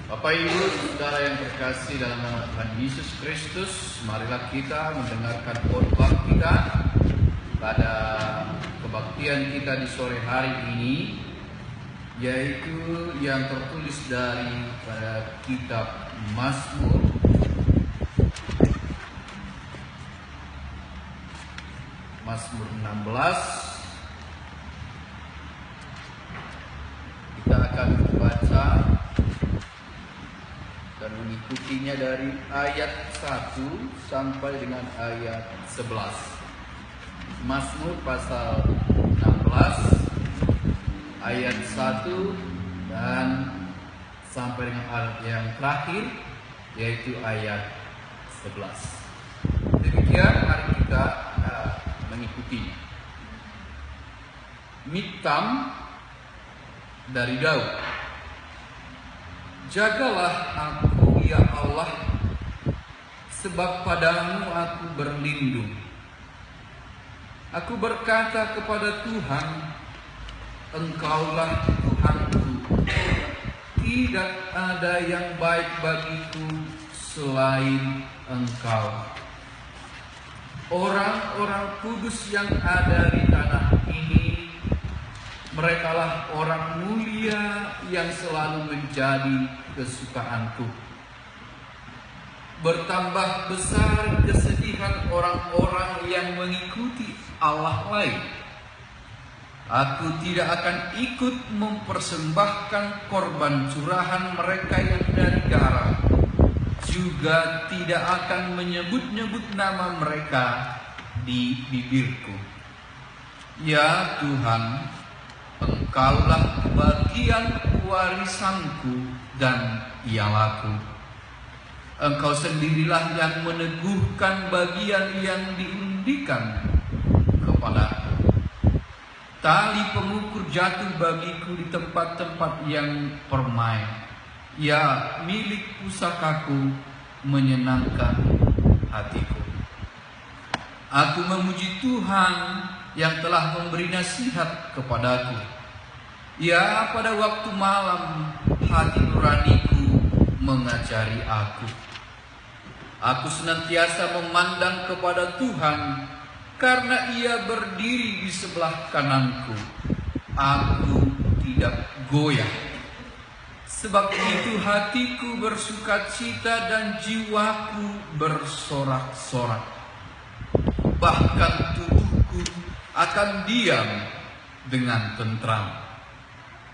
Bapak Ibu, saudara yang terkasih dalam nama Tuhan Yesus Kristus, marilah kita mendengarkan khotbah kita pada kebaktian kita di sore hari ini, yaitu yang tertulis dari pada kitab Mazmur Mazmur 16. Kita akan membaca dan mengikutinya dari ayat 1 sampai dengan ayat 11. Mazmur pasal 16 ayat 1 dan sampai dengan ayat yang terakhir, yaitu ayat 11. Demikian mari kita mengikuti. Miktam dari Daud. Jagalah aku, ya Allah, sebab padamu aku berlindung. Aku berkata kepada Tuhan, Engkaulah Tuhanku. Tidak ada yang baik bagiku selain Engkau. Orang-orang kudus yang ada di tanah ini, merekalah orang mulia yang selalu menjadi kesukaanku. Bertambah besar kesedihan orang-orang yang mengikuti Allah lain. Aku tidak akan ikut mempersembahkan korban curahan mereka yang dari darah. Juga tidak akan menyebut-nyebut nama mereka di bibirku. Ya Tuhan, Engkaulah bagian warisanku dan ialah-Ku. Engkau sendirilah yang meneguhkan bagian yang diundikan kepadaku. Tali pengukur jatuh bagiku di tempat-tempat yang permai. Ya, milik pusakaku menyenangkan hatiku. Aku memuji Tuhan yang telah memberi nasihat kepadaku. Ya, pada waktu malam hati nuraniku mengajari aku. Aku senantiasa memandang kepada Tuhan, karena Ia berdiri di sebelah kananku. Aku tidak goyah. Sebab itu hatiku bersukacita dan jiwaku bersorak-sorak. Bahkan tubuhku akan diam dengan tentram.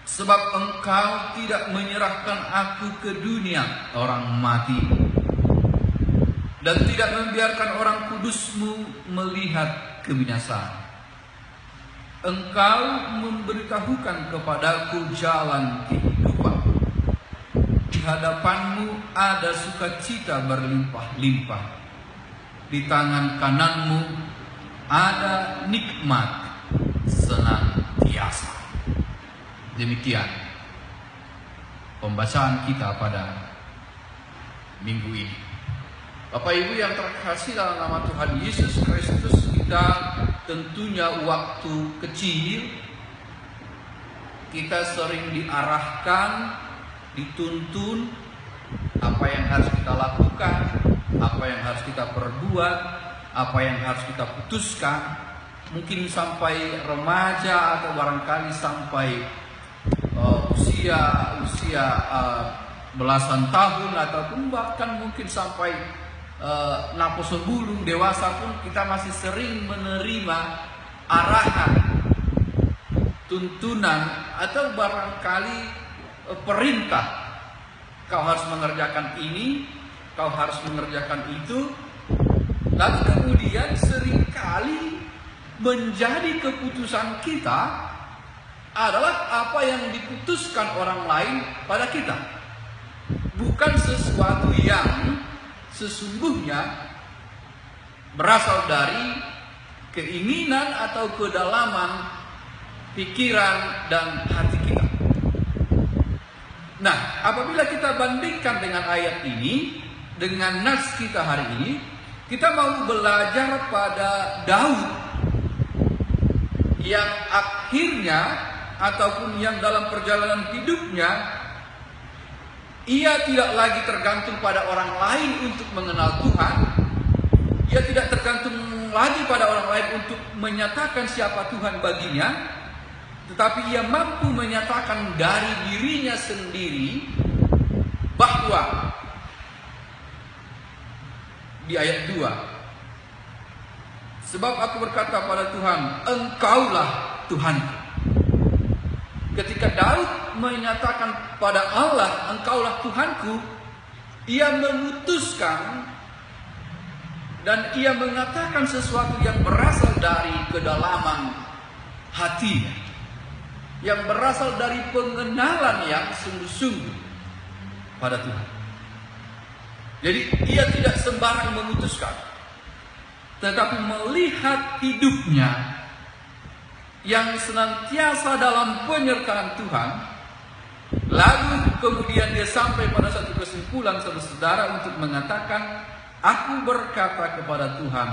Sebab Engkau tidak menyerahkan aku ke dunia orang mati, dan tidak membiarkan orang kudus-Mu melihat kebinasaan. Engkau memberitahukan kepadaku jalan kehidupan. Di hadapan-Mu ada sukacita berlimpah-limpah. Di tangan kanan-Mu ada nikmat senantiasa. Demikian pembacaan kita pada minggu ini. Bapak Ibu yang terkasih dalam nama Tuhan Yesus Kristus, kita tentunya waktu kecil kita sering diarahkan, dituntun apa yang harus kita lakukan, apa yang harus kita perbuat, apa yang harus kita putuskan. Mungkin sampai remaja atau barangkali sampai usia belasan tahun, ataupun bahkan mungkin sampai napas sebelum dewasa pun kita masih sering menerima arahan, tuntunan, atau barangkali perintah. Kau harus mengerjakan ini, kau harus mengerjakan itu. Lalu kemudian seringkali menjadi keputusan kita adalah apa yang diputuskan orang lain pada kita, bukan sesuatu yang sesungguhnya berasal dari keinginan atau kedalaman pikiran dan hati kita. Nah, apabila kita bandingkan dengan ayat ini, dengan nas kita hari ini, kita mau belajar pada Daud yang akhirnya ataupun yang dalam perjalanan hidupnya Ia tidak lagi tergantung pada orang lain untuk mengenal Tuhan. Ia tidak tergantung lagi pada orang lain untuk menyatakan siapa Tuhan baginya, tetapi ia mampu menyatakan dari dirinya sendiri bahwa di ayat 2, sebab aku berkata pada Tuhan, Engkaulah Tuhanku. Ketika Daud menyatakan pada Allah, Engkaulah Tuhanku, ia memutuskan dan ia mengatakan sesuatu yang berasal dari kedalaman hatinya, yang berasal dari pengenalan yang sungguh-sungguh pada Tuhan. Jadi ia tidak sembarang memutuskan, tetapi melihat hidupnya yang senantiasa dalam penyertaan Tuhan, lalu kemudian dia sampai pada satu kesimpulan saudara untuk mengatakan, aku berkata kepada Tuhan,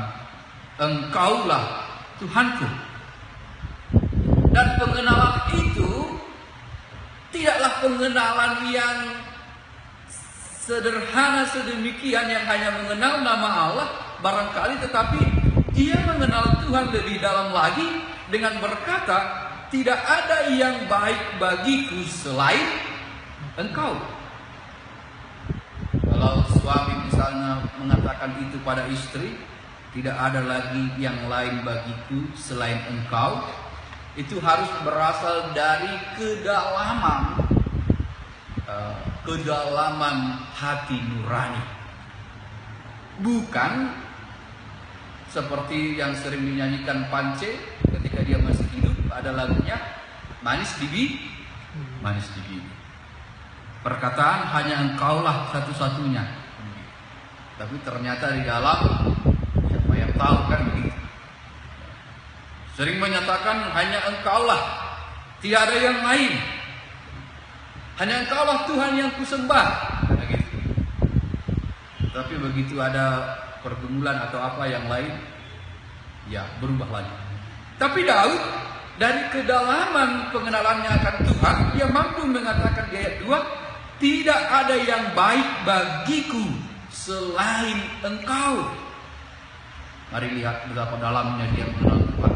Engkaulah Tuhanku. Dan pengenalan itu tidaklah pengenalan yang sederhana sedemikian yang hanya mengenal nama Allah barangkali, tetapi ia mengenal Tuhan lebih dalam lagi dengan berkata, tidak ada yang baik bagiku selain Engkau. Kalau suami misalnya mengatakan itu pada istri, tidak ada lagi yang lain bagiku selain Engkau, itu harus berasal dari kedalaman hati nurani, bukan seperti yang sering dinyanyikan Pance ketika dia masih hidup, ada lagunya manis di bibir. Perkataan hanya Engkaulah satu-satunya, tapi ternyata di dalam siapa yang tahu kan begitu. Sering menyatakan hanya Engkaulah, tidak ada yang lain. Hanya Engkaulah Tuhan yang kusembah. Begitu. Tapi begitu ada pergumulan atau apa yang lain, ya berubah lagi. Tapi Daud dari kedalaman pengenalannya akan Tuhan, ia mampu mengatakan di ayat 2, tidak ada yang baik bagiku selain Engkau. Mari lihat betapa dalamnya dia mengenal Tuhan.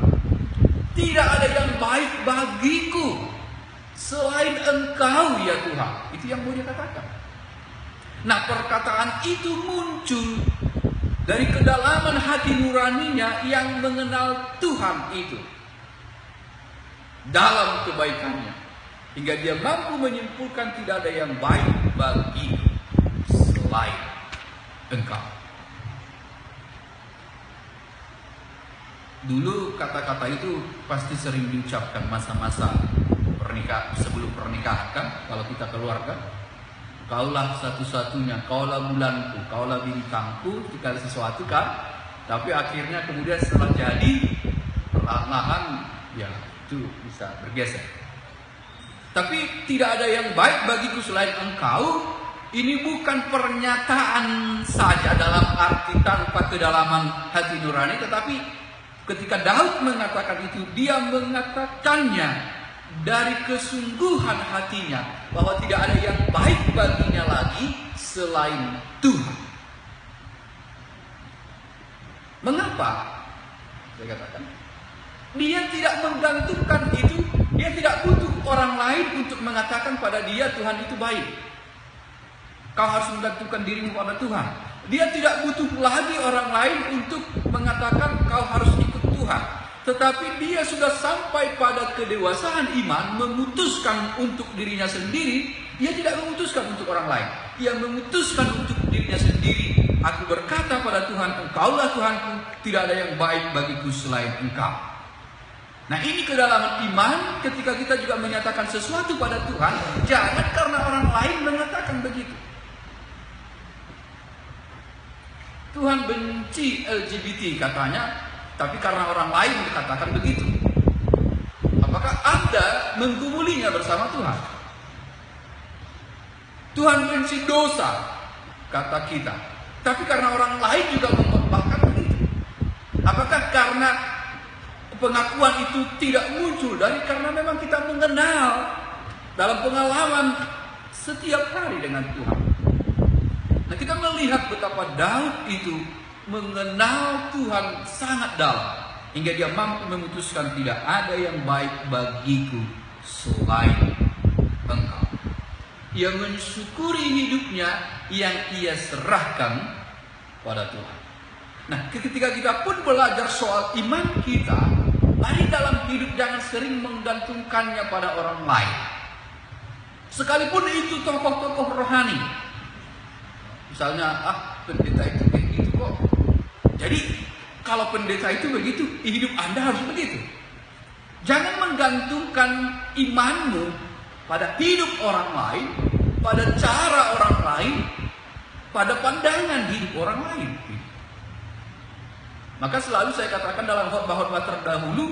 Tidak ada yang baik bagiku selain Engkau ya Tuhan. Itu yang mau dia katakan. Nah, perkataan itu muncul dari kedalaman hati nuraninya yang mengenal Tuhan itu dalam kebaikannya, hingga dia mampu menyimpulkan tidak ada yang baik bagi selain Engkau. Dulu kata-kata itu pasti sering diucapkan masa-masa sebelum pernikahan kan, kalau kita keluarga. Kaulah satu-satunya, kaulah bulanku, kaulah bintangku, jika sesuatu kan. Tapi akhirnya kemudian setelah jadi, perlahan-lahan ya itu bisa bergeser. Tapi tidak ada yang baik bagiku selain Engkau. Ini bukan pernyataan saja dalam arti tanpa kedalaman hati nurani, tetapi ketika Daud mengatakan itu, dia mengatakannya dari kesungguhan hatinya, bahwa tidak ada yang baik baginya lagi selain Tuhan. Mengapa? Saya katakan, dia tidak menggantungkan itu, dia tidak butuh orang lain untuk mengatakan pada dia Tuhan itu baik. Kau harus menggantungkan dirimu pada Tuhan. Dia tidak butuh lagi orang lain untuk mengatakan kau harus ikut Tuhan. Tetapi dia sudah sampai pada kedewasaan iman, memutuskan untuk dirinya sendiri. Dia tidak memutuskan untuk orang lain. Dia memutuskan untuk dirinya sendiri. Aku berkata pada Tuhan, Engkaulah Tuhanku, tidak ada yang baik bagiku selain Engkau. Nah, ini kedalaman iman ketika kita juga menyatakan sesuatu pada Tuhan. Jangan karena orang lain mengatakan begitu. Tuhan benci LGBT katanya, tapi karena orang lain dikatakan begitu. Apakah Anda menggumulinya bersama Tuhan? Tuhan benci dosa, kata kita, tapi karena orang lain juga mengembangkan begitu. Apakah karena pengakuan itu tidak muncul karena memang kita mengenal dalam pengalaman setiap hari dengan Tuhan. Nah, kita melihat betapa Daud itu mengenal Tuhan sangat dalam, hingga dia mampu memutuskan tidak ada yang baik bagiku selain Engkau. Ia mensyukuri hidupnya yang ia serahkan pada Tuhan. Nah, ketika kita pun belajar soal iman kita, mari dalam hidup jangan sering menggantungkannya pada orang lain. Sekalipun itu tokoh-tokoh rohani. Misalnya, pendeta itu begitu kok. Jadi, kalau pendeta itu begitu, hidup Anda harus begitu. Jangan menggantungkan imanmu pada hidup orang lain, pada cara orang lain, pada pandangan hidup orang lain. Maka selalu saya katakan dalam khotbah-khotbah terdahulu,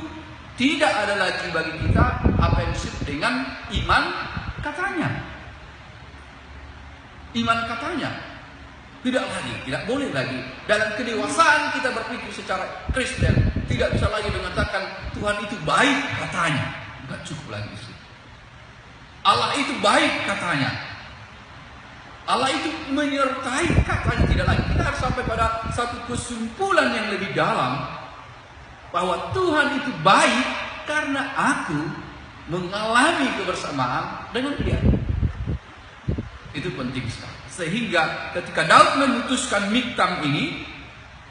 tidak ada lagi bagi kita apa yang disebut dengan iman katanya. Iman katanya. Tidak lagi, tidak boleh lagi. Dalam kedewasaan kita berpikir secara Kristen, tidak bisa lagi mengatakan Tuhan itu baik katanya. Enggak cukup lagi sih. Allah itu baik katanya. Allah itu menyertai katanya, tidak lagi. Kita harus sampai pada satu kesimpulan yang lebih dalam, bahwa Tuhan itu baik karena aku mengalami kebersamaan dengan Dia. Itu penting sekali. Sehingga ketika Daud memutuskan Miktam ini,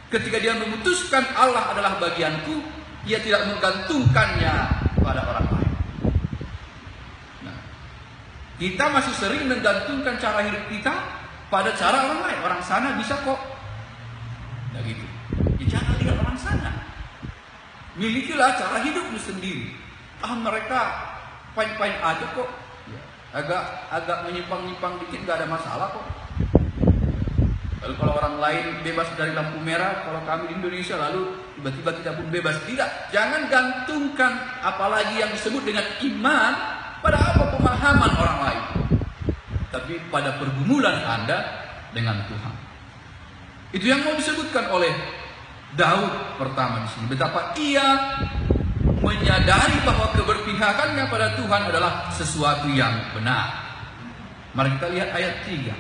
ketika dia memutuskan Allah adalah bagianku, ia tidak menggantungkannya pada orang lain. Nah, kita masih sering menggantungkan cara hidup kita pada cara orang lain. Orang sana bisa kok. Nah gitu. Ya, jangan lihat orang sana. Milikilah cara hidupmu sendiri. Mereka fine-fine aja kok. Agak menyimpang-nyimpang dikit gak ada masalah kok. Lalu kalau orang lain bebas dari lampu merah, kalau kami di Indonesia lalu tiba-tiba kita pun bebas. Tidak, jangan gantungkan apalagi yang disebut dengan iman pada apa pemahaman orang lain, tapi pada pergumulan Anda dengan Tuhan. Itu yang mau disebutkan oleh Daud pertama di sini. Betapa ia menyadari bahwa keberpihakannya pada Tuhan adalah sesuatu yang benar. Mari kita lihat ayat 3.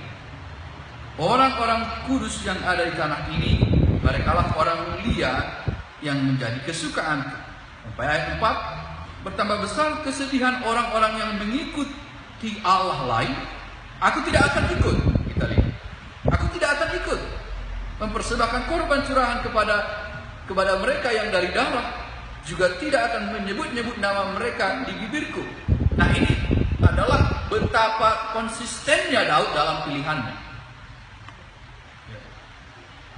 Orang-orang kudus yang ada di tanah ini, merekalah orang mulia yang menjadi kesukaan. Sampai ayat 4, bertambah besar kesedihan orang-orang yang mengikuti Allah lain. Aku tidak akan ikut. Kita lihat. Aku tidak akan ikut mempersembahkan korban curahan kepada mereka yang dari darah, juga tidak akan menyebut-nyebut nama mereka di bibirku. Nah, ini adalah betapa konsistennya Daud dalam pilihannya.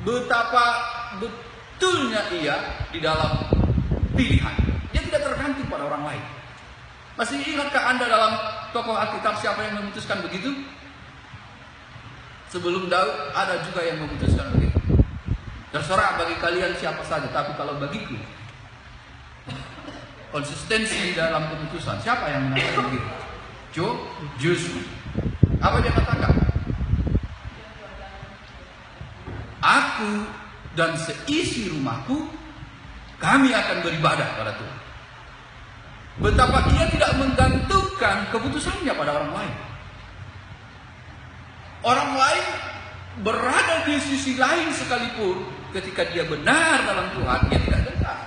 Betapa betulnya ia di dalam pilihan. Dia tidak tergantung pada orang lain. Masih ingatkah Anda dalam tokoh Alkitab siapa yang memutuskan begitu? Sebelum Daud ada juga yang memutuskan begitu. Terserah bagi kalian siapa saja, tapi kalau bagiku, konsistensi dalam keputusan. Siapa yang mengatakan begitu? Joshua. Apa dia katakan? Aku dan seisi rumahku, kami akan beribadah pada Tuhan. Betapa ia tidak menggantungkan keputusannya pada orang lain. Orang lain berada di sisi lain sekalipun, ketika dia benar dalam Tuhan, dia tidak dengar.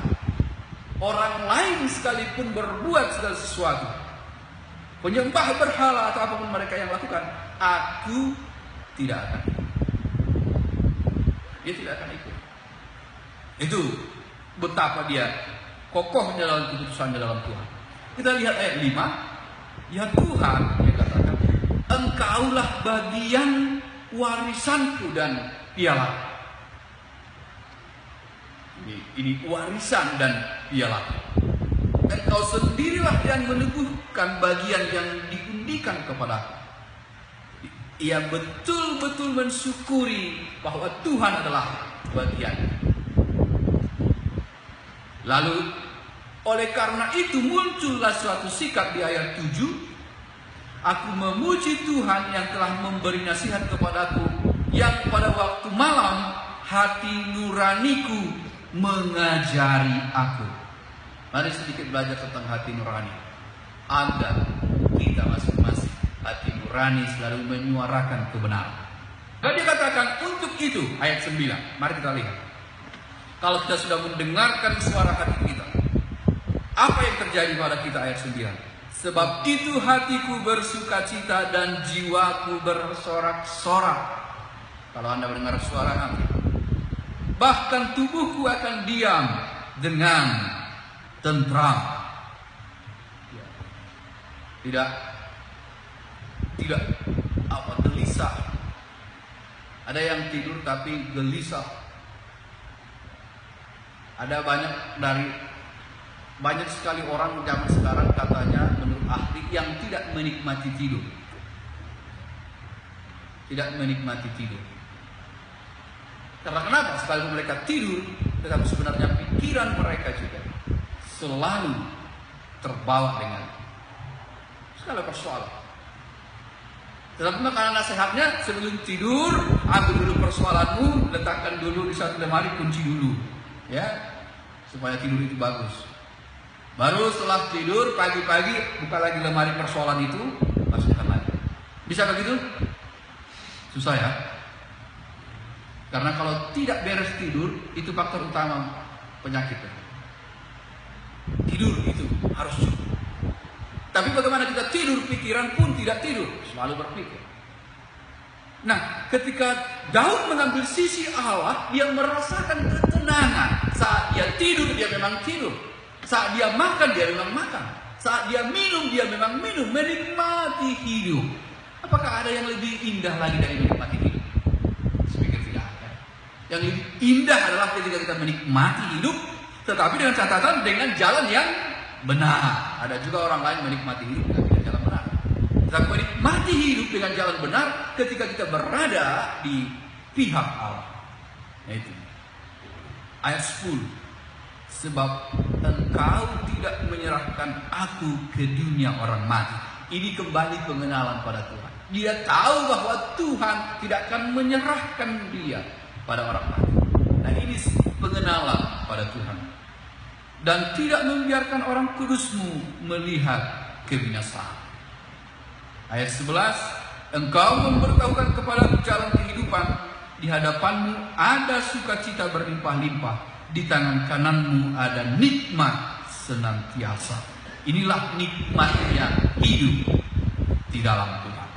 Orang lain sekalipun berbuat segala sesuatu, penyembah berhala atau apapun mereka yang lakukan, aku tidak akan ikut. Dia tidak akan ikut. Itu betapa dia kokohnya dalam keputusannya dalam Tuhan. Kita lihat ayat 5. Ya Tuhan, dia katakan, Engkaulah bagian warisanku dan piala. Ini warisan dan piala. Engkau sendirilah yang meneguhkan bagian yang diundikan kepadaku. Ia betul-betul mensyukuri bahwa Tuhan adalah bagian. Lalu oleh karena itu muncullah suatu sikap di ayat 7. Aku memuji Tuhan yang telah memberi nasihat kepadaku, yang pada waktu malam hati nuraniku mengajari aku. Mari sedikit belajar tentang hati nurani. Anda, kita masing-masing hati nurani. berani selalu menyuarakan kebenaran. Dan dia katakan untuk itu, ayat 9. Mari kita lihat. Kalau kita sudah mendengarkan suara hati kita, apa yang terjadi pada kita, ayat 9? Sebab itu hatiku bersukacita dan jiwaku bersorak-sorak. Kalau Anda mendengar suara hati, bahkan tubuhku akan diam dengan tentram. Tidak gelisah. Ada yang tidur tapi gelisah. Ada banyak sekali orang zaman sekarang katanya menurut ahli yang tidak menikmati tidur. Tidak menikmati tidur. Karena kenapa? Sekalipun mereka tidur, tetapi sebenarnya pikiran mereka juga selalu terbawa dengan segala persoalan. Tetapi karena nasihatnya sebelum tidur, ambil dulu persoalanmu, letakkan dulu di satu lemari, kunci dulu, ya, supaya tidur itu bagus. Baru setelah tidur pagi-pagi buka lagi lemari persoalan itu, masukkan lagi. Bisa begitu? Susah ya. Karena kalau tidak beres tidur, itu faktor utama penyakit. Tidur itu harus cukup. Tapi bagaimana kita tidur, pikiran pun tidak tidur, selalu berpikir. Nah, ketika Daud mengambil sisi Allah, dia merasakan ketenangan. Saat dia tidur, dia memang tidur. Saat dia makan, dia memang makan. Saat dia minum, dia memang minum. Menikmati hidup. Apakah ada yang lebih indah lagi dari menikmati hidup? Saya pikir tidak ada. Yang lebih indah adalah ketika kita menikmati hidup, tetapi dengan catatan dengan jalan yang benar. Ada juga orang lain menikmati hidup dengan jalan benar. Kita menikmati hidup dengan jalan benar ketika kita berada di pihak Allah. Itu ayat 10. Sebab engkau tidak menyerahkan aku ke dunia orang mati. Ini kembali pengenalan pada Tuhan. Dia tahu bahwa Tuhan tidak akan menyerahkan dia pada orang mati. Nah, ini pengenalan pada Tuhan. Dan tidak membiarkan orang kudusmu melihat kebinasaan. Ayat 11, engkau memberitahukan kepada jalan kehidupan, di hadapanmu ada sukacita berlimpah-limpah, di tangan kananmu ada nikmat senantiasa. Inilah nikmatnya hidup di dalam Tuhan.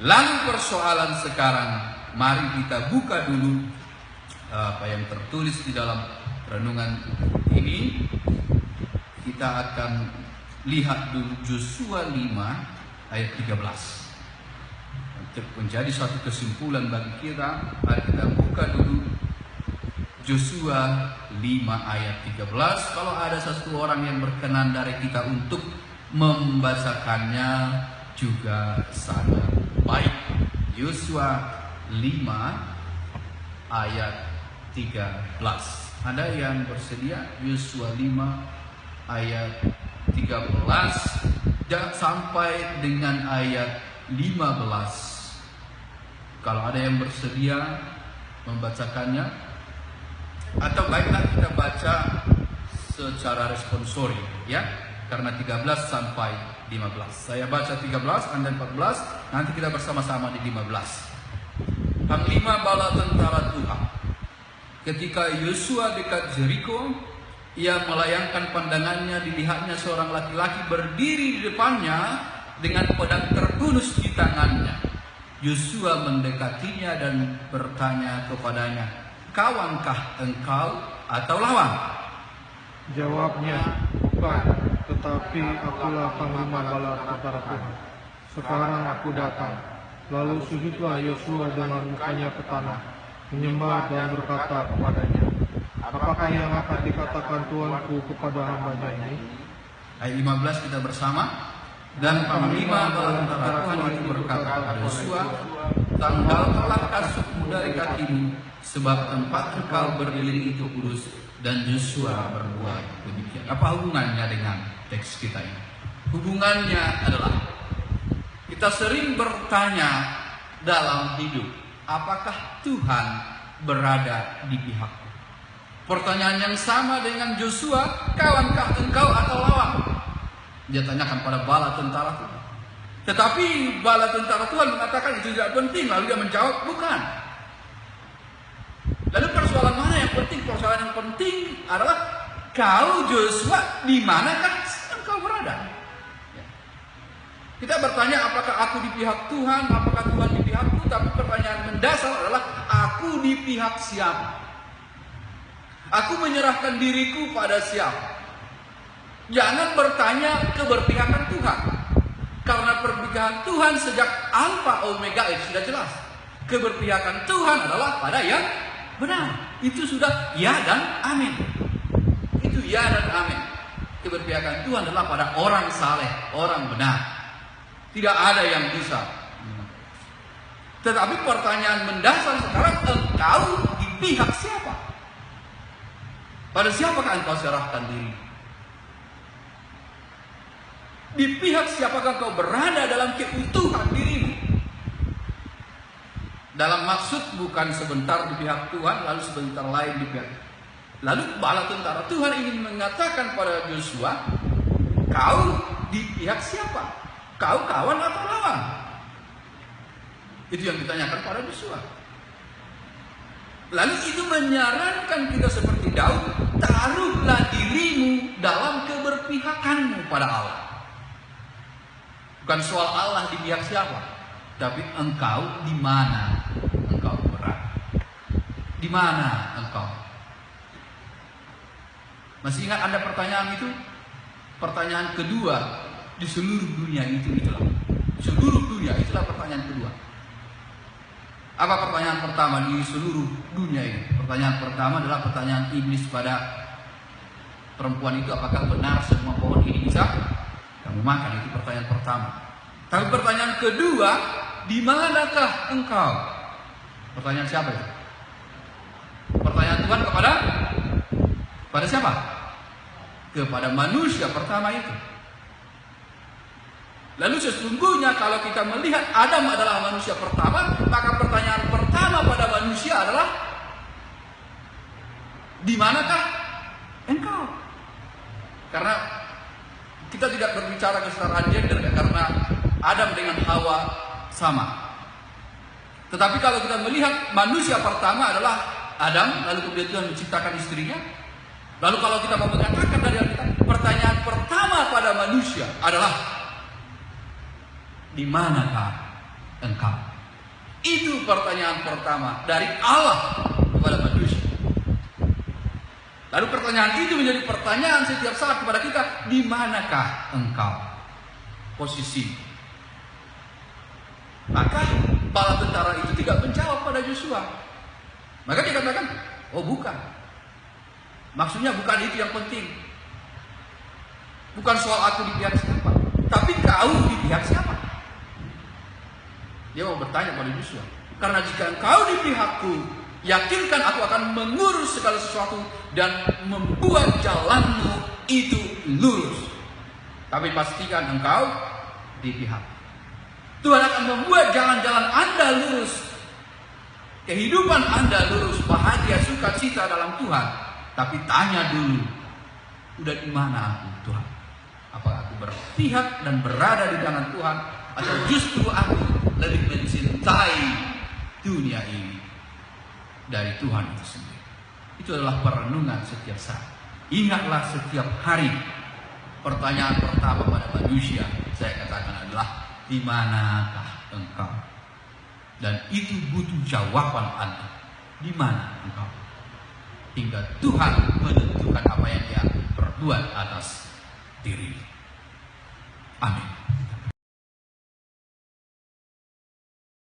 Lalu persoalan sekarang, mari kita buka dulu apa yang tertulis di dalam renungan ini. Kita akan lihat dulu Yosua 5 ayat 13. Untuk menjadi suatu kesimpulan bagi kita, mari kita buka dulu Yosua 5 ayat 13. Kalau ada satu orang yang berkenan dari kita untuk membacakannya juga sangat baik. Yosua 5 ayat 13. Ada yang bersedia? Yosua 5 ayat 13 dan sampai dengan ayat 15. Kalau ada yang bersedia membacakannya, atau baiklah kita baca secara responsori, ya, karena 13 sampai 15. Saya baca 13, Anda 14, nanti kita bersama-sama di 15. Panglima bala tentara Tuhan, ketika Yosua dekat Jeriko, ia melayangkan pandangannya, dilihatnya seorang laki-laki berdiri di depannya dengan pedang terhunus di tangannya. Yosua mendekatinya dan bertanya kepadanya, kawankah engkau atau lawan? Jawabnya, bukan, tetapi akulah panglima bala tentara Tuhan. Sekarang aku datang. Lalu sujudlah Yosua dengan mukanya ke tanah, menyembah dan berkata kepadanya, apakah yang akan dikatakan Tuanku kepada hambanya ini? Ayat 15 kita bersama. Dan panglima bala tentara Tuhan itu berkata kepada Yosua, tanggalkanlah kasutmu dari kakimu, sebab tempat engkau berdiri itu kudus. Dan Yosua berbuat demikian. Apa hubungannya dengan teks kita ini? Hubungannya adalah kita sering bertanya dalam hidup, apakah Tuhan berada di pihakku? Pertanyaan yang sama dengan Yosua, kawankah engkau atau lawan? Dia tanyakan pada bala tentara Tuhan. Tetapi bala tentara Tuhan mengatakan itu tidak penting. Lalu dia menjawab, bukan. Lalu persoalan mana yang penting? Persoalan yang penting adalah kau Joshua, di manakah engkau berada? Ya. Kita bertanya apakah aku di pihak Tuhan, apakah Tuhan di pihakku? Tapi pertanyaan mendasar adalah aku di pihak siapa? Aku menyerahkan diriku pada siapa? Jangan bertanya keberpihakan Tuhan. Karena perpihakan Tuhan sejak Alfa Omega itu sudah jelas. Keberpihakan Tuhan adalah pada yang benar. Itu sudah ya dan amin. Itu ya dan amin. Keberpihakan Tuhan adalah pada orang saleh, orang benar. Tidak ada yang bisa. Tetapi pertanyaan mendasar sekarang, engkau di pihak siapa? Pada siapakah engkau serahkan diri? Di pihak siapakah kau berada dalam keutuhan dirimu? Dalam maksud bukan sebentar di pihak Tuhan, lalu sebentar lain di pihak. Lalu bala tentara Tuhan ingin mengatakan pada Joshua, kau di pihak siapa? Kau kawan atau lawan? Itu yang ditanyakan pada Joshua. Lalu itu menyarankan kita seperti Daud, taruhlah dirimu dalam keberpihakanmu pada Allah. Bukan soal Allah di pihak siapa, tapi engkau di mana engkau berada. Di mana engkau? Masih ingat Anda pertanyaan itu? Pertanyaan kedua di seluruh dunia itulah. Seluruh dunia itulah pertanyaan kedua. Apa pertanyaan pertama di seluruh dunia ini? Pertanyaan pertama adalah pertanyaan iblis pada perempuan itu, apakah benar semua pohon ini bisa kamu makan? Itu pertanyaan pertama. Tapi pertanyaan kedua, di manakah engkau? Pertanyaan siapa itu? Pertanyaan Tuhan kepada siapa? Kepada manusia pertama itu. Lalu sesungguhnya kalau kita melihat Adam adalah manusia pertama, maka pertanyaan pertama pada manusia adalah, di manakah engkau? Karena kita tidak berbicara kesetaraan gender, karena Adam dengan Hawa sama. Tetapi kalau kita melihat manusia pertama adalah Adam, lalu kemudian Tuhan menciptakan istrinya. Lalu kalau kita mau mengatakan dari Alkitab, pertanyaan pertama pada manusia adalah, di manakah engkau? Itu pertanyaan pertama dari Allah kepada manusia. Lalu pertanyaan itu menjadi pertanyaan setiap saat kepada kita, di manakah engkau? Posisi. Maka bala tentara itu tidak menjawab pada Joshua. Maka dia katakan, oh bukan. Maksudnya bukan itu yang penting. Bukan soal aku di pihak siapa, tapi kau di pihak siapa? Dia mau bertanya pada Joshua. Karena jika engkau di pihakku, yakinkan aku akan mengurus segala sesuatu dan membuat jalanmu itu lurus. Tapi pastikan engkau di pihak. Tuhan akan membuat jalan-jalan Anda lurus. Kehidupan Anda lurus, bahagia, sukacita dalam Tuhan. Tapi tanya dulu, udah di mana aku Tuhan? Apakah aku berpihak dan berada di tangan Tuhan, atau justru aku lebih mencintai dunia ini dari Tuhan itu sendiri? Itu adalah perenungan setiap saat. Ingatlah setiap hari. Pertanyaan pertama pada manusia, saya katakan adalah, di manakah engkau? Dan itu butuh jawaban Anda. Di mana engkau? Hingga Tuhan menentukan apa yang Dia perbuat atas diri. Amin.